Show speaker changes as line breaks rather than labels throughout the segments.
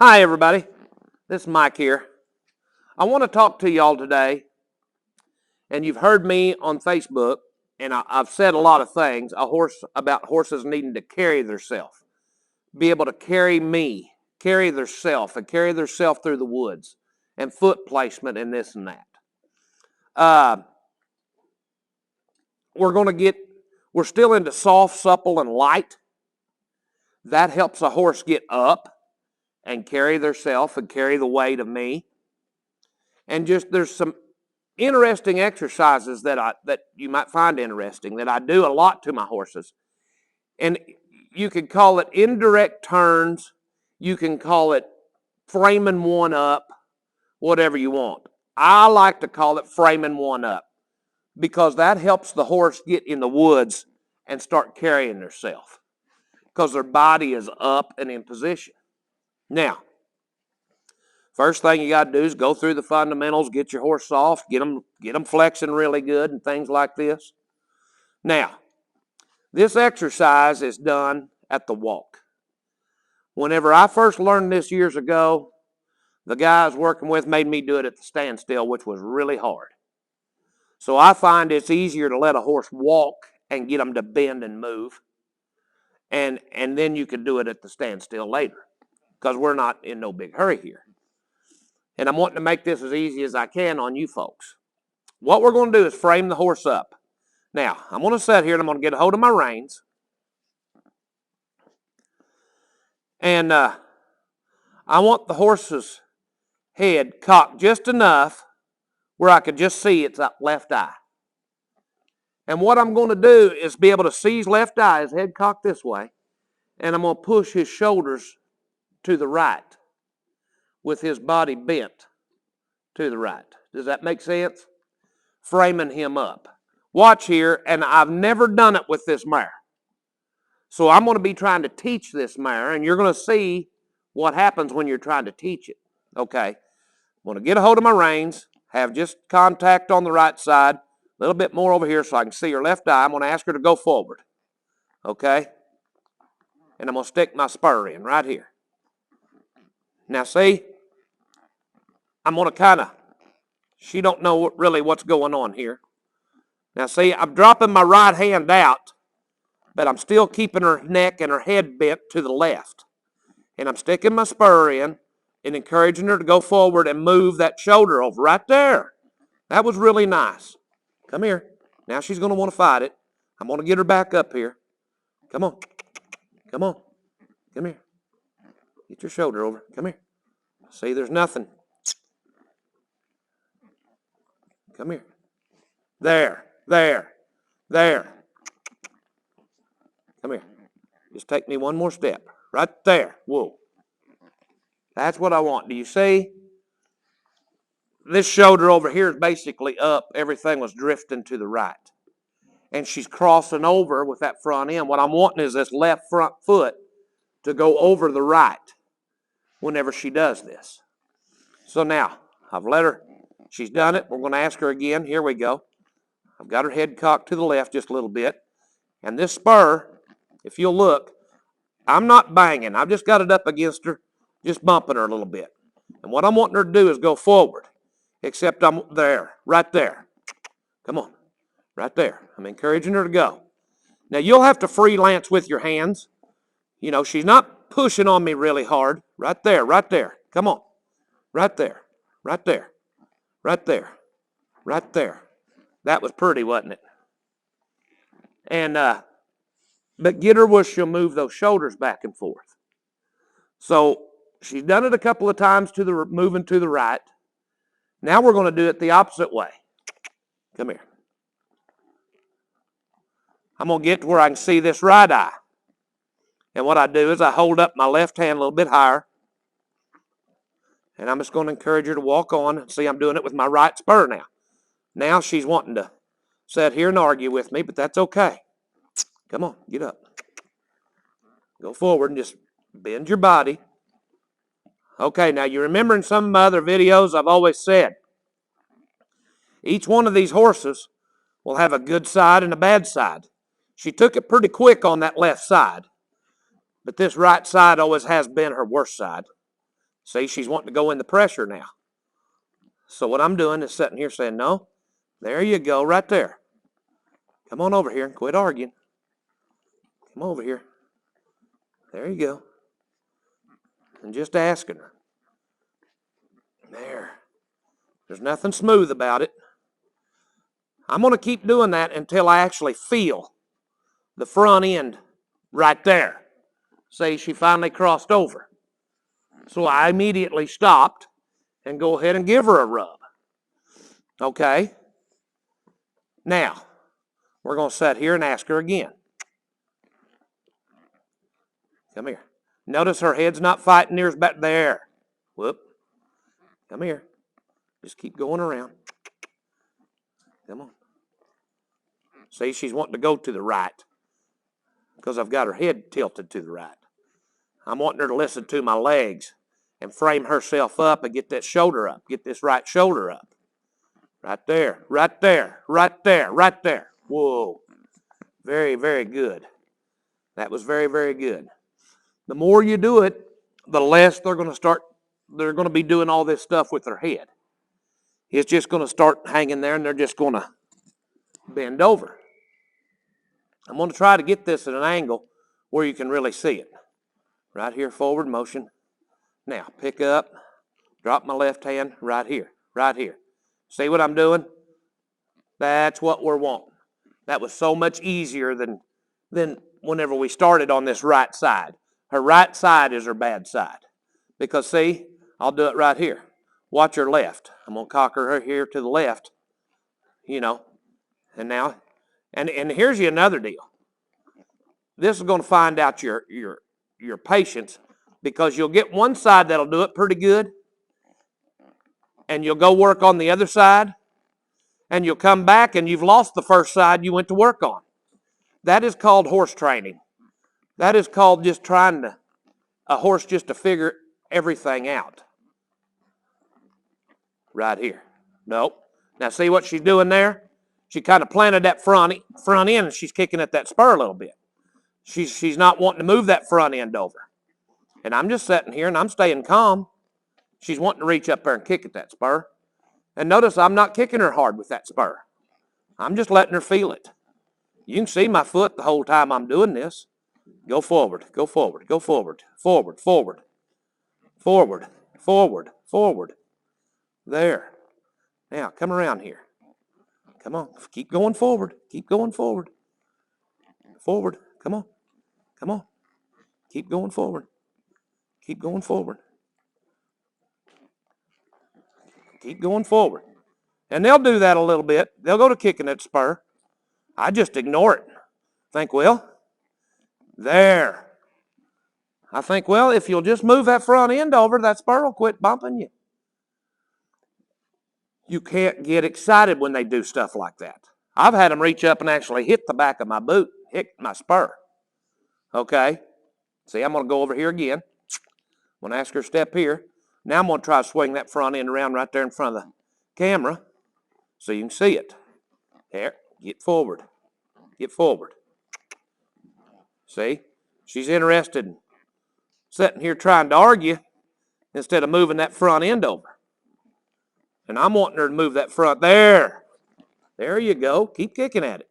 Hi, everybody. This is Mike here. I want to talk to y'all today, and you've heard me on Facebook, and I've said a lot of things about horses needing to carry themselves, be able to carry me, carry themselves, and carry themselves through the woods, and foot placement and this and that. We're still into soft, supple, and light. That helps a horse get up and carry themselves and carry the weight of me. And just there's some interesting exercises that you might find interesting that I do a lot to my horses. And you could call it indirect turns. You can call it framing one up, whatever you want. I like to call it framing one up because that helps the horse get in the woods and start carrying themselves because their body is up and in position. Now, first thing you got to do is go through the fundamentals, get your horse soft, get them flexing really good and things like this. Now, this exercise is done at the walk. Whenever I first learned this years ago, the guy I was working with made me do it at the standstill, which was really hard. So I find it's easier to let a horse walk and get them to bend and move. And then you can do it at the standstill later because we're not in no big hurry here. And I'm wanting to make this as easy as I can on you folks. What we're going to do is frame the horse up. Now, I'm going to sit here and I'm going to get a hold of my reins. And I want the horse's head cocked just enough where I could just see its left eye. And what I'm going to do is be able to see his left eye, his head cocked this way, and I'm going to push his shoulders to the right with his body bent to the right. Does that make sense? Framing him up. Watch here, and I've never done it with this mare. So I'm going to be trying to teach this mare, and you're going to see what happens when you're trying to teach it. Okay. I'm going to get a hold of my reins, have just contact on the right side, a little bit more over here so I can see her left eye. I'm going to ask her to go forward. Okay. And I'm going to stick my spur in right here. Now see, I'm going to she don't know really what's going on here. Now see, I'm dropping my right hand out, but I'm still keeping her neck and her head bent to the left. And I'm sticking my spur in and encouraging her to go forward and move that shoulder over right there. That was really nice. Come here. Now she's going to want to fight it. I'm going to get her back up here. Come on. Come on. Come here. Get your shoulder over. Come here. See, there's nothing. Come here. There. Come here. Just take me one more step. Right there. Whoa. That's what I want. Do you see? This shoulder over here is basically up. Everything was drifting to the right. And she's crossing over with that front end. What I'm wanting is this left front foot to go over the right whenever she does this. So now, I've let her. She's done it. We're going to ask her again. Here we go. I've got her head cocked to the left just a little bit. And this spur, if you'll look, I'm not banging. I've just got it up against her, just bumping her a little bit. And what I'm wanting her to do is go forward, except I'm there, right there. Come on, right there. I'm encouraging her to go. Now, you'll have to freelance with your hands. You know, she's not pushing on me really hard. Right there, right there. Come on. Right there, right there, right there, right there. That was pretty, wasn't it? And, but get her where she'll move those shoulders back and forth. So she's done it a couple of times moving to the right. Now we're going to do it the opposite way. Come here. I'm going to get to where I can see this right eye. And what I do is I hold up my left hand a little bit higher. And I'm just going to encourage her to walk on. See, I'm doing it with my right spur now. Now she's wanting to sit here and argue with me, but that's okay. Come on, get up. Go forward and just bend your body. Okay, now you remember in some of my other videos I've always said, each one of these horses will have a good side and a bad side. She took it pretty quick on that left side, but this right side always has been her worst side. See, she's wanting to go in the pressure now. So what I'm doing is sitting here saying, no, there you go, right there. Come on over here and quit arguing. Come over here. There you go. And just asking her. There. There's nothing smooth about it. I'm going to keep doing that until I actually feel the front end right there. See, she finally crossed over. So I immediately stopped and go ahead and give her a rub. Okay? Now, we're going to sit here and ask her again. Come here. Notice her head's not fighting, ears back there. Whoop. Come here. Just keep going around. Come on. See, she's wanting to go to the right because I've got her head tilted to the right. I'm wanting her to listen to my legs and frame herself up and get that shoulder up. Get this right shoulder up. Right there, right there, right there, right there. Whoa. Very, very good. That was very, very good. The more you do it, the less they're going to be doing all this stuff with their head. It's just going to start hanging there and they're just going to bend over. I'm going to try to get this at an angle where you can really see it. Right here, forward motion. Now, pick up, drop my left hand right here, right here. See what I'm doing? That's what we're wanting. That was so much easier than whenever we started on this right side. Her right side is her bad side. Because see, I'll do it right here. Watch her left. I'm going to cock her here to the left. You know. And now, and here's you another deal. This is going to find out your patience, because you'll get one side that'll do it pretty good, and you'll go work on the other side, and you'll come back and you've lost the first side you went to work on. That is called horse training. That is called just trying a horse just to figure everything out. Right here. Nope. Now see what she's doing there? She kind of planted that front end and she's kicking at that spur a little bit. She's not wanting to move that front end over. And I'm just sitting here and I'm staying calm. She's wanting to reach up there and kick at that spur. And notice I'm not kicking her hard with that spur. I'm just letting her feel it. You can see my foot the whole time I'm doing this. Go forward, go forward, go forward, forward, forward, forward, forward, forward. There. Now, come around here. Come on. Keep going forward. Keep going forward. Forward. Come on. Come on. Keep going forward. Keep going forward. Keep going forward. And they'll do that a little bit. They'll go to kicking that spur. I just ignore it. Think, well, there. I think, well, if you'll just move that front end over, that spur will quit bumping you. You can't get excited when they do stuff like that. I've had them reach up and actually hit the back of my boot, hit my spur. Okay? See, I'm going to go over here again. I'm going to ask her to step here. Now I'm going to try to swing that front end around right there in front of the camera so you can see it. There. Get forward. Get forward. See? She's interested in sitting here trying to argue instead of moving that front end over. And I'm wanting her to move that front. There. There you go. Keep kicking at it.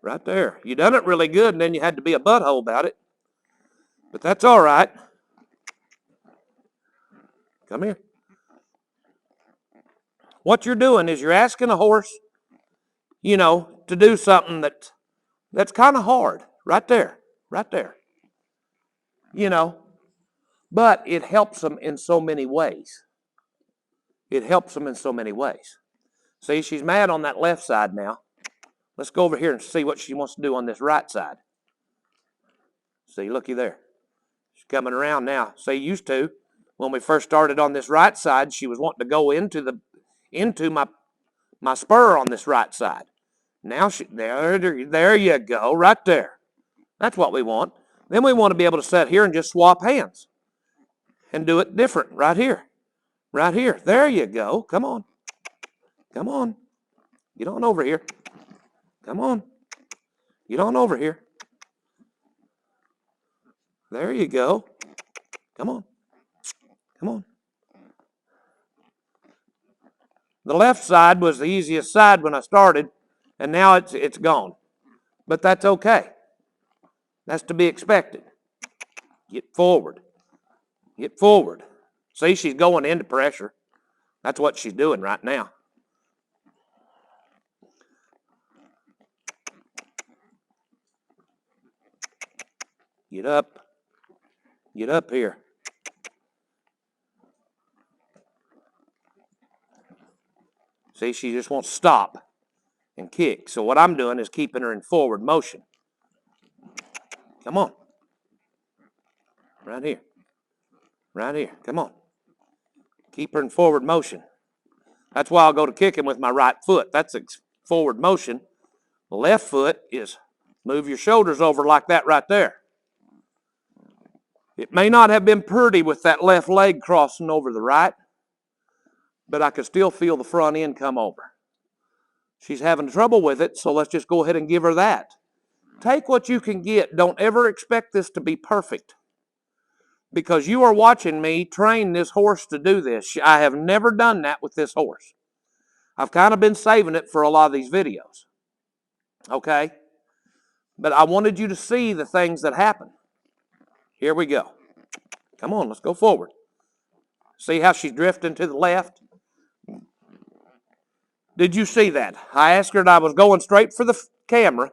Right there. You done it really good, and then you had to be a butthole about it. But that's all right. Come here. What you're doing is you're asking a horse, to do something that's kind of hard. Right there. Right there. But it helps them in so many ways. It helps them in so many ways. See, she's mad on that left side now. Let's go over here and see what she wants to do on this right side. See, looky there. She's coming around now. See, used to, when we first started on this right side, she was wanting to go into my spur on this right side. Now, there you go, right there. That's what we want. Then we want to be able to sit here and just swap hands and do it different right here. Right here. There you go. Come on. Come on. Get on over here. Come on. Get on over here. There you go. Come on. Come on. The left side was the easiest side when I started, and now it's gone. But that's okay. That's to be expected. Get forward. Get forward. See, she's going into pressure. That's what she's doing right now. Get up. Get up here. See, she just wants to stop and kick. So what I'm doing is keeping her in forward motion. Come on. Right here. Right here. Come on. Keep her in forward motion. That's why I'll go to kicking with my right foot. That's forward motion. The left foot is move your shoulders over like that right there. It may not have been pretty with that left leg crossing over the right, but I could still feel the front end come over. She's having trouble with it, so let's just go ahead and give her that. Take what you can get. Don't ever expect this to be perfect, because you are watching me train this horse to do this. I have never done that with this horse. I've kind of been saving it for a lot of these videos. Okay? But I wanted you to see the things that happen. Here we go. Come on, let's go forward. See how she's drifting to the left? Did you see that? I asked her and I was going straight for the camera,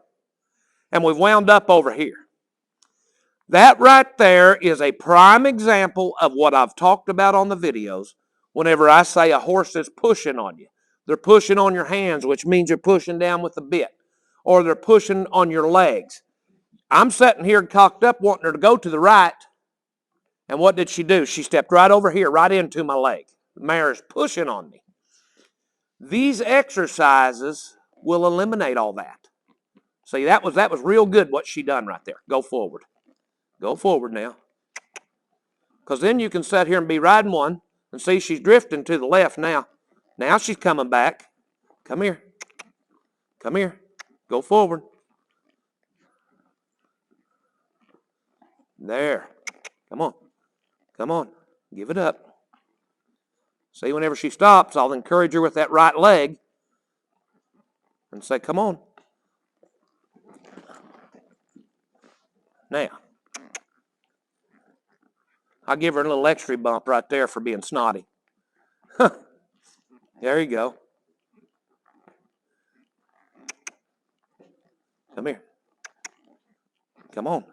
and we've wound up over here. That right there is a prime example of what I've talked about on the videos whenever I say a horse is pushing on you. They're pushing on your hands, which means you're pushing down with the bit, or they're pushing on your legs. I'm sitting here cocked up wanting her to go to the right, and what did she do? She stepped right over here, right into my leg. The mare is pushing on me. These exercises will eliminate all that. See, that was real good what she done right there. Go forward. Go forward now. Because then you can sit here and be riding one and see she's drifting to the left now. Now she's coming back. Come here. Come here. Go forward. There. Come on. Come on. Give it up. See, whenever she stops, I'll encourage her with that right leg and say, come on. Now, I'll give her a little extra bump right there for being snotty. There you go. Come here. Come on.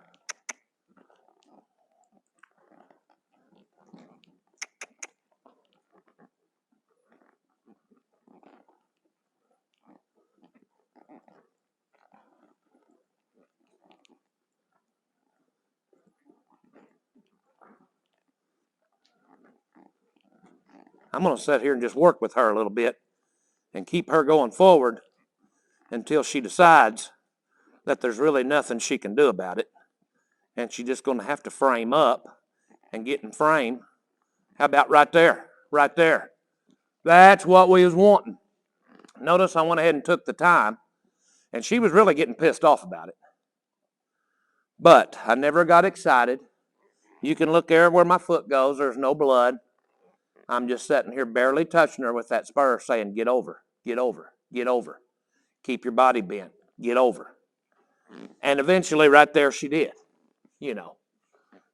I'm going to sit here and just work with her a little bit and keep her going forward until she decides that there's really nothing she can do about it. And she's just going to have to frame up and get in frame. How about right there? Right there. That's what we was wanting. Notice I went ahead and took the time, and she was really getting pissed off about it. But I never got excited. You can look there where my foot goes. There's no blood. I'm just sitting here barely touching her with that spur saying, get over, get over, get over. Keep your body bent. Get over. And eventually right there she did, you know.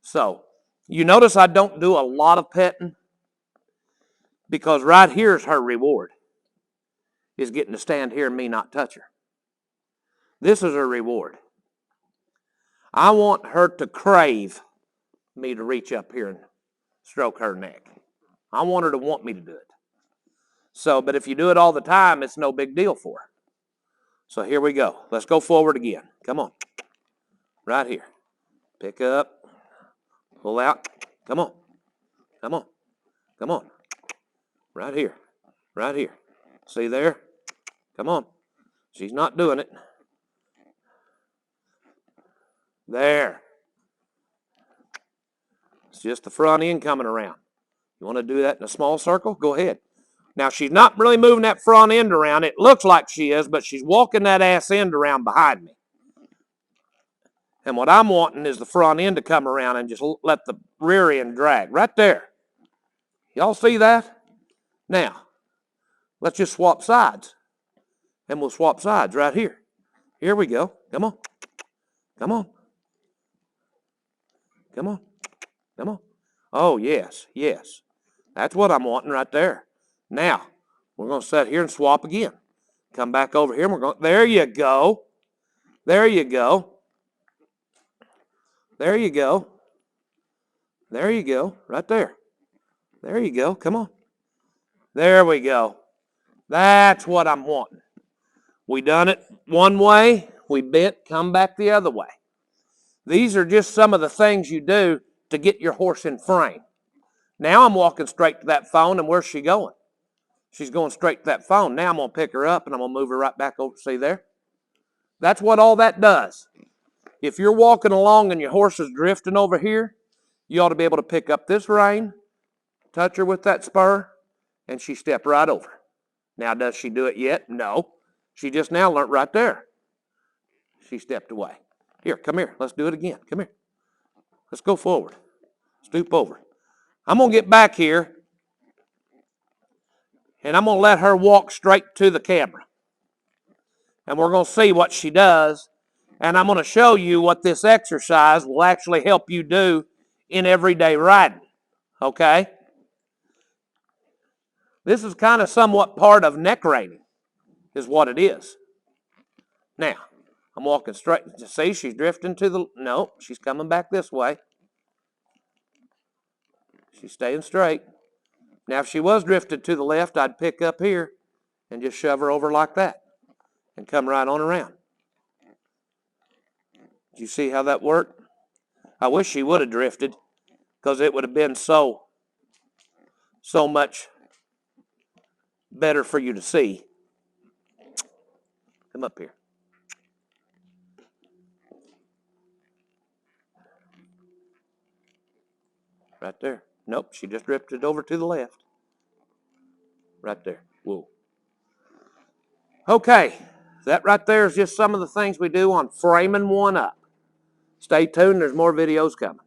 So you notice I don't do a lot of petting because right here is her reward, is getting to stand here and me not touch her. This is her reward. I want her to crave me to reach up here and stroke her neck. I want her to want me to do it. So, but if you do it all the time, it's no big deal for her. So here we go. Let's go forward again. Come on. Right here. Pick up. Pull out. Come on. Come on. Come on. Right here. Right here. See there? Come on. She's not doing it. There. It's just the front end coming around. You want to do that in a small circle? Go ahead. Now, she's not really moving that front end around. It looks like she is, but she's walking that ass end around behind me. And what I'm wanting is the front end to come around and just let the rear end drag. Right there. Y'all see that? Now, let's just swap sides. And we'll swap sides right here. Here we go. Come on. Come on. Come on. Come on. Oh, yes. Yes. That's what I'm wanting right there. Now, we're going to sit here and swap again. Come back over here. And we're going. There you go. There you go. There you go. There you go. Right there. There you go. Come on. There we go. That's what I'm wanting. We done it one way. We bent. Come back the other way. These are just some of the things you do to get your horse in frame. Now I'm walking straight to that phone, and where's she going? She's going straight to that phone. Now I'm going to pick her up, and I'm going to move her right back over. See there? That's what all that does. If you're walking along and your horse is drifting over here, you ought to be able to pick up this rein, touch her with that spur, and she stepped right over. Now, does she do it yet? No. She just now learned right there. She stepped away. Here, come here. Let's do it again. Come here. Let's go forward. Stoop over. I'm going to get back here, and I'm going to let her walk straight to the camera. And we're going to see what she does, and I'm going to show you what this exercise will actually help you do in everyday riding. Okay? This is kind of somewhat part of neck reining, is what it is. Now, I'm walking straight. See, she's drifting to the... No, she's coming back this way. She's staying straight. Now, if she was drifted to the left, I'd pick up here and just shove her over like that and come right on around. Do you see how that worked? I wish she would have drifted, because it would have been so much better for you to see. Come up here. Right there. Nope, she just drifted over to the left. Right there. Whoa. Okay, that right there is just some of the things we do on framing one up. Stay tuned, there's more videos coming.